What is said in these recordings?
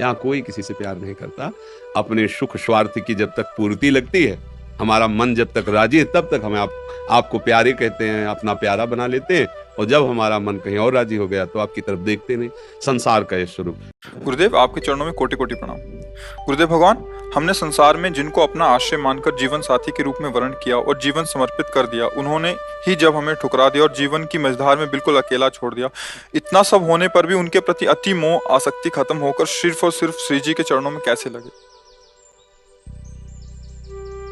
यहाँ कोई किसी से प्यार नहीं करता। अपने सुख स्वार्थ की जब तक पूर्ति लगती है, हमारा मन जब तक राजी है, तब तक हमें आपको प्यारे कहते हैं, अपना प्यारा बना लेते हैं। और जब हमारा मन कहीं और राजी हो गया तो आपकी तरफ देखते नहीं। संसार का ये स्वरूप। गुरुदेव, आपके चरणों में कोटि कोटि प्रणाम। गुरुदेव भगवान, हमने संसार में जिनको अपना आश्रय मानकर जीवन साथी के रूप में वर्ण किया और जीवन समर्पित कर दिया, उन्होंने ही जब हमें ठुकरा दिया और जीवन की मझधार में बिल्कुल अकेला छोड़ दिया, इतना सब होने पर भी उनके प्रति अति मोह आसक्ति खत्म होकर सिर्फ और सिर्फ श्री जी के चरणों में कैसे लगे?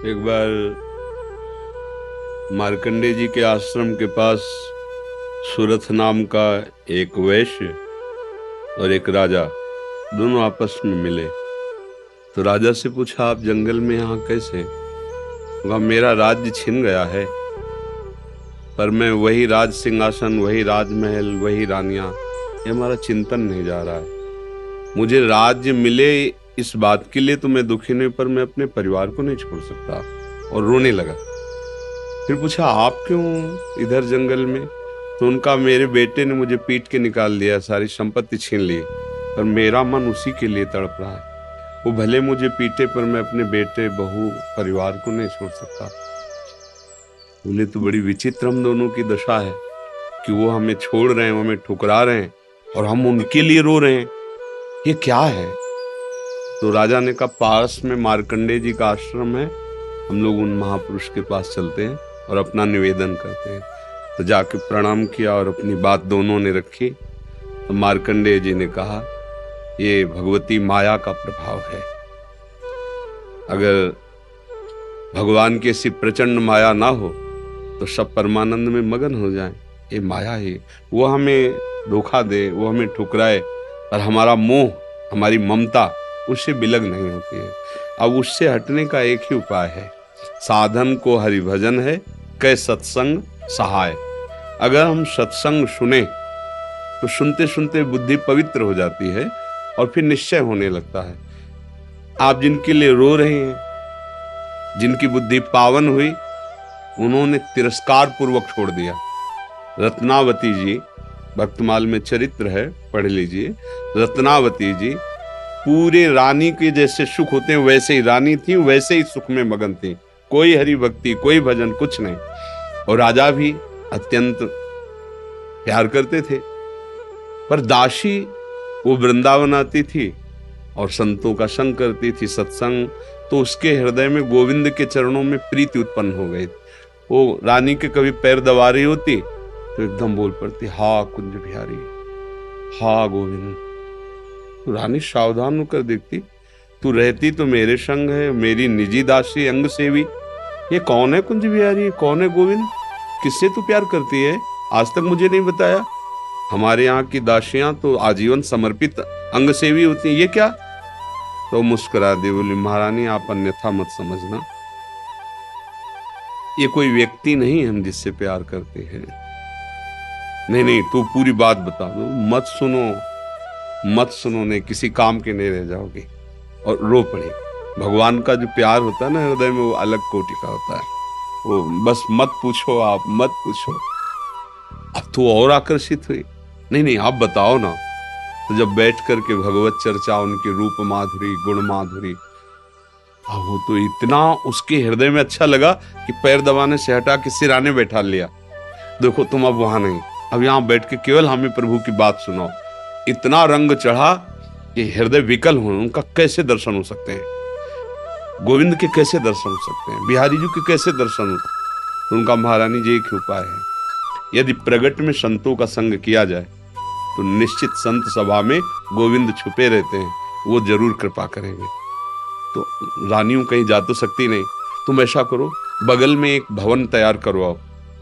एक बार मार्कंडे जी के आश्रम के पास सुरथ नाम का एक वैश्य और एक राजा दोनों आपस में मिले। तो राजा से पूछा, आप जंगल में यहाँ कैसे? कहा, मेरा राज्य छिन गया है, पर मैं वही राज सिंहासन, वही राजमहल, वही रानियां, ये हमारा चिंतन नहीं जा रहा है। मुझे राज्य मिले इस बात के लिए तो मैं दुखी नहीं, पर मैं अपने परिवार को नहीं छोड़ सकता। और रोने लगा। फिर पूछा, आप क्यों इधर जंगल में? तो उनका, मेरे बेटे ने मुझे पीट के निकाल दिया, सारी संपत्ति छीन ली, पर मेरा मन उसी के लिए तड़प रहा है। वो भले मुझे पीटे, पर मैं अपने बेटे, बहू, परिवार को नहीं छोड़ सकता। बोले, तो बड़ी विचित्र हम दोनों की दशा है कि वो हमें छोड़ रहे हैं, वो हमें ठुकरा रहे हैं और हम उनके लिए रो रहे हैं, ये क्या है? तो राजा ने कहा, पास में मार्कंडे जी का आश्रम है, हम लोग उन महापुरुष के पास चलते हैं और अपना निवेदन करते हैं। तो जाके प्रणाम किया और अपनी बात दोनों ने रखी। तो मार्कंडेय जी ने कहा, ये भगवती माया का प्रभाव है। अगर भगवान की ऐसी प्रचंड माया ना हो तो सब परमानंद में मगन हो जाएं। ये माया ही, वो हमें धोखा दे, वो हमें ठुकराए, और हमारा मोह, हमारी ममता उससे बिलग नहीं होती है। अब उससे हटने का एक ही उपाय है, साधन को हरि भजन है, कै सत्संग सहाय। अगर हम सत्संग सुने तो सुनते सुनते बुद्धि पवित्र हो जाती है और फिर निश्चय होने लगता है। आप जिनके लिए रो रहे हैं, जिनकी बुद्धि पावन हुई, उन्होंने तिरस्कार पूर्वक छोड़ दिया। रत्नावती जी, भक्तमाल में चरित्र है, पढ़ लीजिए। रत्नावती जी पूरे रानी के जैसे सुख होते हैं वैसे ही रानी थी, वैसे ही सुख में मगन थी। कोई हरि भक्ति, कोई भजन, कुछ नहीं। और राजा भी अत्यंत प्यार करते थे, पर दासी वो वृंदावन आती थी और संतों का संग करती थी, सत्संग। तो उसके हृदय में गोविंद के चरणों में प्रीति उत्पन्न हो गई। वो रानी के कभी पैर दबा रही होती तो एकदम बोल पड़ती, हा कुंज बिहारी, हा गोविंद। तो रानी सावधान होकर देखती, तू रहती तो मेरे संग है, मेरी निजी दासी, अंग सेवी। ये कौन है कुंज बिहारी, कौन है गोविंद? किससे तू प्यार करती है? आज तक मुझे नहीं बताया। हमारे यहाँ की दासियां तो आजीवन समर्पित अंग सेवी होती हैं, ये क्या? तो मुस्कुरा दी, बोली, महारानी आप अन्यथा मत समझना, ये कोई व्यक्ति नहीं हम जिससे प्यार करते हैं। नहीं नहीं, तू पूरी बात बता दो, मत सुनो, मत सुनो, नहीं किसी काम के नहीं रह जाओगे। और रो पड़े। भगवान का जो प्यार होता है ना हृदय में, वो अलग कोटि का होता है। वो बस मत पूछो, आप मत पूछो। अब तो और आकर्षित हुई, नहीं नहीं आप बताओ ना। तो जब बैठ करके भगवत चर्चा, उनके रूप माधुरी, गुण माधुरी, अब वो तो इतना उसके हृदय में अच्छा लगा कि पैर दबाने से हटा के सिराने बैठा लिया। देखो तुम अब वहां नहीं, अब यहाँ बैठ के केवल हमें प्रभु की बात सुनाओ। इतना रंग चढ़ा कि हृदय विकल हो, उनका कैसे दर्शन हो सकते हैं? गोविंद के कैसे दर्शन हो सकते हैं? बिहारी जी के कैसे दर्शन हो? तो उनका, महारानी जी एक ही उपाय है, यदि प्रगट में संतों का संग किया जाए तो निश्चित संत सभा में गोविंद छुपे रहते हैं, वो जरूर कृपा करेंगे। तो रानियों कहीं जा तो सकती नहीं, तुम ऐसा करो, बगल में एक भवन तैयार करवाओ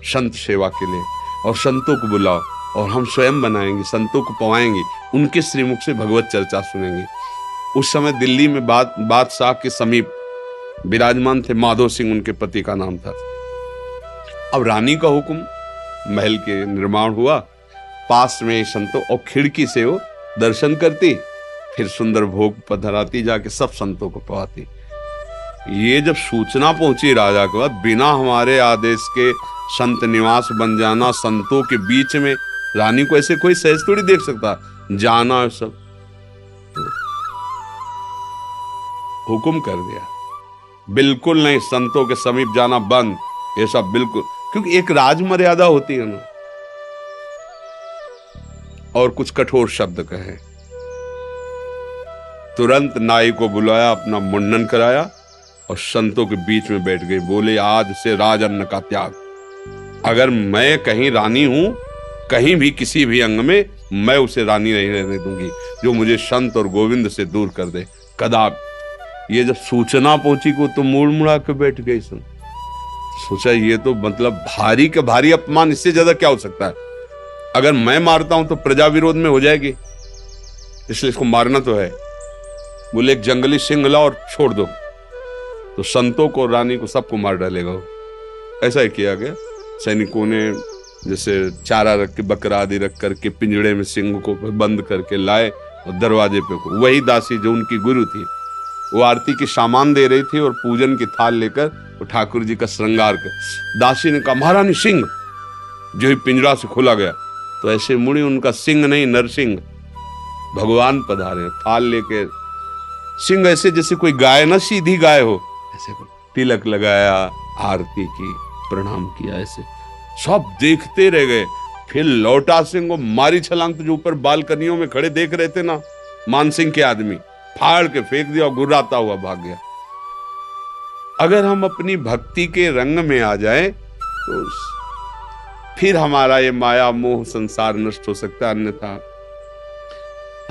संत सेवा के लिए, और संतों को बुलाओ, और हम स्वयं बनाएंगे, संतों को पवाएंगे, उनके श्रीमुख से भगवत चर्चा सुनेंगे। उस समय दिल्ली में बादशाह के समीप विराजमान थे माधो सिंह, उनके पति का नाम था। अब रानी का हुक्म, महल के निर्माण हुआ, पास में संतों, और खिड़की से वो दर्शन करती, फिर सुंदर भोग पधराती, जाके सब संतों को पवाती। ये जब सूचना पहुंची राजा के बाद, बिना हमारे आदेश के संत निवास बन जाना, संतों के बीच में, रानी को ऐसे कोई सहज थोड़ी देख सकता, जाना सब। तो हुक्म कर दिया, बिल्कुल नहीं, संतों के समीप जाना बंद, ये सब बिल्कुल, क्योंकि एक राज मर्यादा होती है ना। और कुछ कठोर शब्द कहे। तुरंत नाई को बुलाया, अपना मुंडन कराया और संतों के बीच में बैठ गई। बोले, आज से राज अन्न का त्याग। अगर मैं कहीं रानी हूं, कहीं भी किसी भी अंग में, मैं उसे रानी नहीं रहने दूंगी जो मुझे संत और गोविंद से दूर कर दे, कदापि। ये जब सूचना पहुंची को तो मुड़ मुड़ा के बैठ गई। सोचा ये तो मतलब भारी का भारी अपमान, इससे ज्यादा क्या हो सकता है। अगर मैं मारता हूं तो प्रजा विरोध में हो जाएगी, इसलिए इसको मारना तो है। बोले, एक जंगली सिंह लाओ और छोड़ दो, तो संतों को, रानी को, सबको मार डालेगा वो। ऐसा ही किया गया। सैनिकों ने जैसे चारा रख के, बकरा आदि रख करके पिंजड़े में सिंह को बंद करके लाए और दरवाजे पे को, वही दासी जो उनकी गुरु थी, वो आरती की सामान दे रही थी और पूजन की थाल लेकर वो ठाकुर जी का श्रृंगार कर। दासी ने कहा, महारानी सिंह। जो ही पिंजरा से खोला गया तो ऐसे मुड़ी, उनका सिंह नहीं, नरसिंह भगवान पधारे, थाल लेके। सिंह ऐसे जैसे कोई गाय ना, सीधी गाय हो, ऐसे तिलक लगाया, आरती की, प्रणाम किया। ऐसे सब देखते रह गए। फिर लौटा सिंह को मारी छलांग, तो जो ऊपर बालकनियों में खड़े देख रहे थे ना मान सिंह के आदमी, फाड़ के फेंक दिया और गुर्राता हुआ भाग गया। अगर हम अपनी भक्ति के रंग में आ जाएं तो फिर हमारा ये माया मोह संसार नष्ट हो सकता है। अन्यथा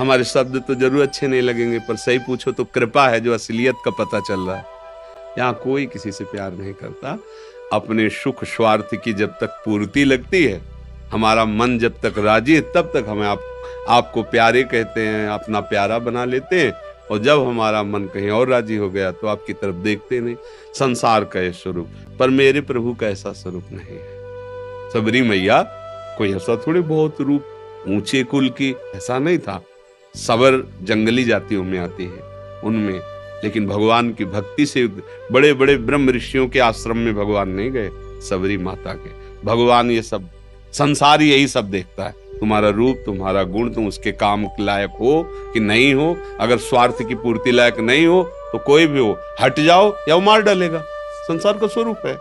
हमारे शब्द तो जरूर अच्छे नहीं लगेंगे, पर सही पूछो तो कृपा है जो असलियत का पता चल रहा है। यहाँ कोई किसी से प्यार नहीं करता। अपने सुख स्वार्थ की जब तक पूर्ति लगती है, हमारा मन जब तक राजी है, तब तक हमें आपको प्यारे कहते हैं, अपना प्यारा बना लेते हैं। और जब हमारा मन कहीं और राजी हो गया तो आपकी तरफ देखते नहीं। संसार का ये स्वरूप, पर मेरे प्रभु का ऐसा स्वरूप नहीं है। सबरी मैया कोई ऐसा थोड़ी बहुत रूप ऊंचे कुल की, ऐसा नहीं था। सबर जंगली जातियों में आती है उनमें, लेकिन भगवान की भक्ति से बड़े बड़े ब्रह्म ऋषियों के आश्रम में भगवान नहीं गए, सबरी माता के। भगवान ये सब संसार यही सब देखता है, तुम्हारा रूप, तुम्हारा गुण, तुम उसके काम लायक हो कि नहीं हो। अगर स्वार्थ की पूर्ति लायक नहीं हो तो कोई भी हो, हट जाओ या वो मार डालेगा। संसार का स्वरूप है,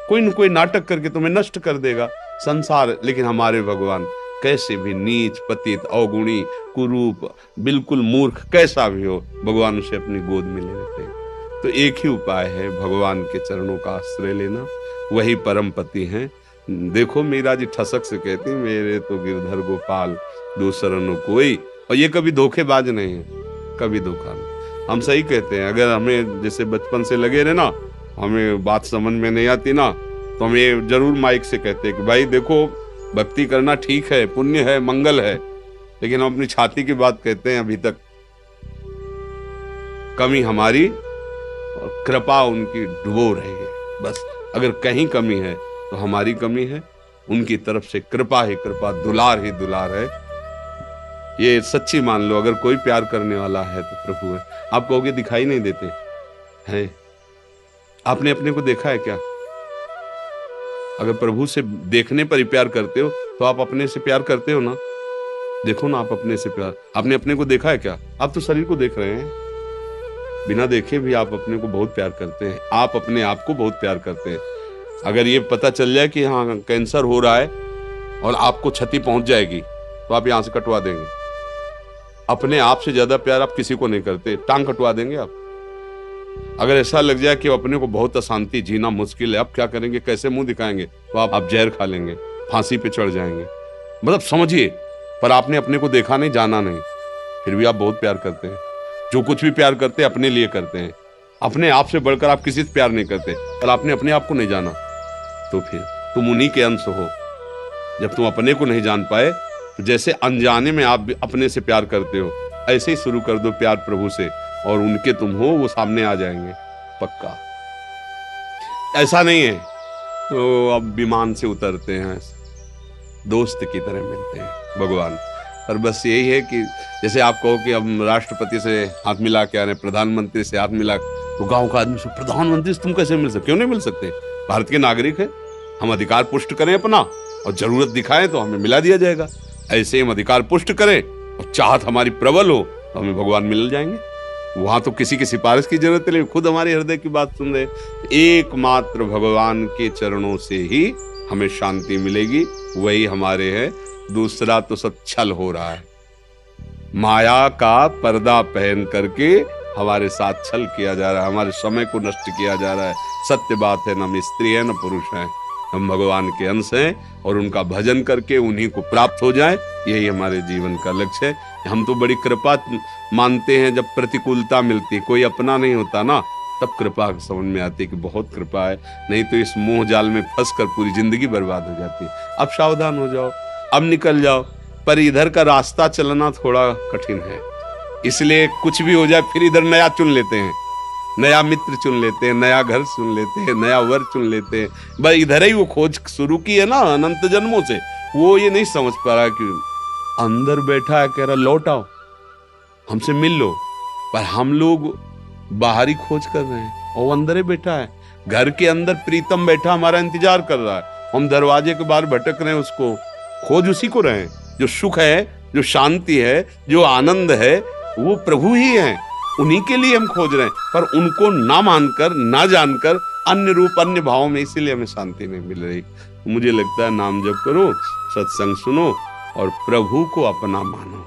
कोई न कोई नाटक करके तुम्हें नष्ट कर देगा संसार। लेकिन हमारे भगवान कैसे भी नीच, पतित, अवगुणी, कुरूप, बिल्कुल मूर्ख कैसा भी हो, भगवान उसे अपनी गोद में ले लेते हैं। तो एक ही उपाय है, भगवान के चरणों का आश्रय लेना, वही परम पति हैं। देखो मीरा जी ठसक से कहती, मेरे तो गिरधर गोपाल दूसरा न कोई। और ये कभी धोखेबाज नहीं है, कभी धोखा नहीं। हम सही कहते हैं। अगर हमें जैसे बचपन से लगे रहे ना, हमें बात समझ में नहीं आती ना, तो हम ये जरूर माइक से कहते हैं कि भाई देखो, भक्ति करना ठीक है, पुण्य है, मंगल है, लेकिन हम अपनी छाती की बात कहते हैं। अभी तक कमी हमारी और कृपा उनकी डुबो रही है। बस अगर कहीं कमी है तो हमारी कमी है, उनकी तरफ से कृपा ही कृपा, दुलार ही दुलार है। ये सच्ची मान लो। अगर कोई प्यार करने वाला है तो प्रभु है। आप कहोगे दिखाई नहीं देते हैं, आपने अपने को देखा है क्या? अगर प्रभु से देखने पर ही प्यार करते हो तो आप अपने से प्यार करते हो ना। देखो ना, आप अपने से प्यार, आपने अपने को देखा है क्या? आप तो शरीर को देख रहे हैं, बिना देखे भी आप अपने को बहुत प्यार करते हैं। आप अपने आप को बहुत प्यार करते हैं। अगर ये पता चल जाए कि हाँ कैंसर हो रहा है और आपको क्षति पहुंच जाएगी तो आप यहां से कटवा देंगे। अपने आप से ज्यादा प्यार आप किसी को नहीं करते, टांग कटवा देंगे आप। अगर ऐसा लग जाए कि अपने को बहुत अशांति, जीना मुश्किल है, आप क्या करेंगे, कैसे मुंह दिखाएंगे, तो आप जहर खा लेंगे, फांसी पे चढ़ जाएंगे। मतलब समझिए, पर आपने अपने को देखा नहीं, जाना नहीं, फिर भी आप बहुत प्यार करते हैं। जो कुछ भी प्यार करते हैं अपने लिए करते हैं। अपने आप से बढ़कर आप किसी से प्यार नहीं करते, पर आपने अपने आप को नहीं जाना, तो फिर तुम उन्हीं के अंश हो। जब तुम अपने को नहीं जान पाए तो जैसे अनजाने में आप अपने से प्यार करते हो, ऐसे ही शुरू कर दो प्यार प्रभु से, और उनके तुम हो, वो सामने आ जाएंगे पक्का। ऐसा नहीं है तो अब विमान से उतरते हैं, दोस्त की तरह मिलते हैं भगवान। और बस यही है कि जैसे आप कहो कि अब राष्ट्रपति से हाथ मिला के आ रहे, प्रधानमंत्री से हाथ मिला, तो गांव का आदमी से प्रधानमंत्री से तुम कैसे मिल सकते? क्यों नहीं मिल सकते? भारत के नागरिक है, हम अधिकार पुष्ट करें अपना, और जरूरत दिखाएं तो हमें मिला दिया जाएगा। ऐसे हम अधिकार पुष्ट करें और चाहत हमारी प्रबल हो तो हमें भगवान मिल जाएंगे। वहां तो किसी की सिफारिश की जरूरत नहीं, खुद हमारे हृदय की बात सुन रहे। एकमात्र भगवान के चरणों से ही हमें शांति मिलेगी, वही हमारे हैं। दूसरा तो सब छल हो रहा है, माया का पर्दा पहन करके हमारे साथ छल किया जा रहा है, हमारे समय को नष्ट किया जा रहा है। सत्य बात है, न हम स्त्री है न पुरुष हैं, हम भगवान के अंश हैं और उनका भजन करके उन्हीं को प्राप्त हो जाए, यही हमारे जीवन का लक्ष्य है। हम तो बड़ी कृपा मानते हैं, जब प्रतिकूलता मिलती है, कोई अपना नहीं होता ना, तब कृपा समझ में आती है कि बहुत कृपा है, नहीं तो इस मोह जाल में फंसकर पूरी जिंदगी बर्बाद हो जाती है। अब सावधान हो जाओ, अब निकल जाओ, पर इधर का रास्ता चलना थोड़ा कठिन है, इसलिए कुछ भी हो जाए फिर इधर नया चुन लेते हैं, नया मित्र चुन लेते हैं, नया घर चुन लेते हैं, नया वर चुन लेते हैं। बस इधर ही वो खोज शुरू की है ना अनंत जन्मों से, वो ये नहीं समझ पा रहा कि अंदर बैठा है, कह रहा लौट आओ, हमसे मिल लो, पर हम लोग बाहरी खोज कर रहे हैं और वो अंदर ही बैठा है। घर के अंदर प्रीतम बैठा हमारा इंतजार कर रहा है, हम दरवाजे के बाहर भटक रहे हैं, उसको खोज उसी को रहे हैं। जो सुख है, जो शांति है, जो आनंद है, वो प्रभु ही है, उन्हीं के लिए हम खोज रहे हैं, पर उनको ना मानकर, ना जानकर, अन्य रूप अन्य भावों में, इसीलिए हमें शांति नहीं मिल रही। मुझे लगता है नाम जप करो, सत्संग सुनो और प्रभु को अपना मानो।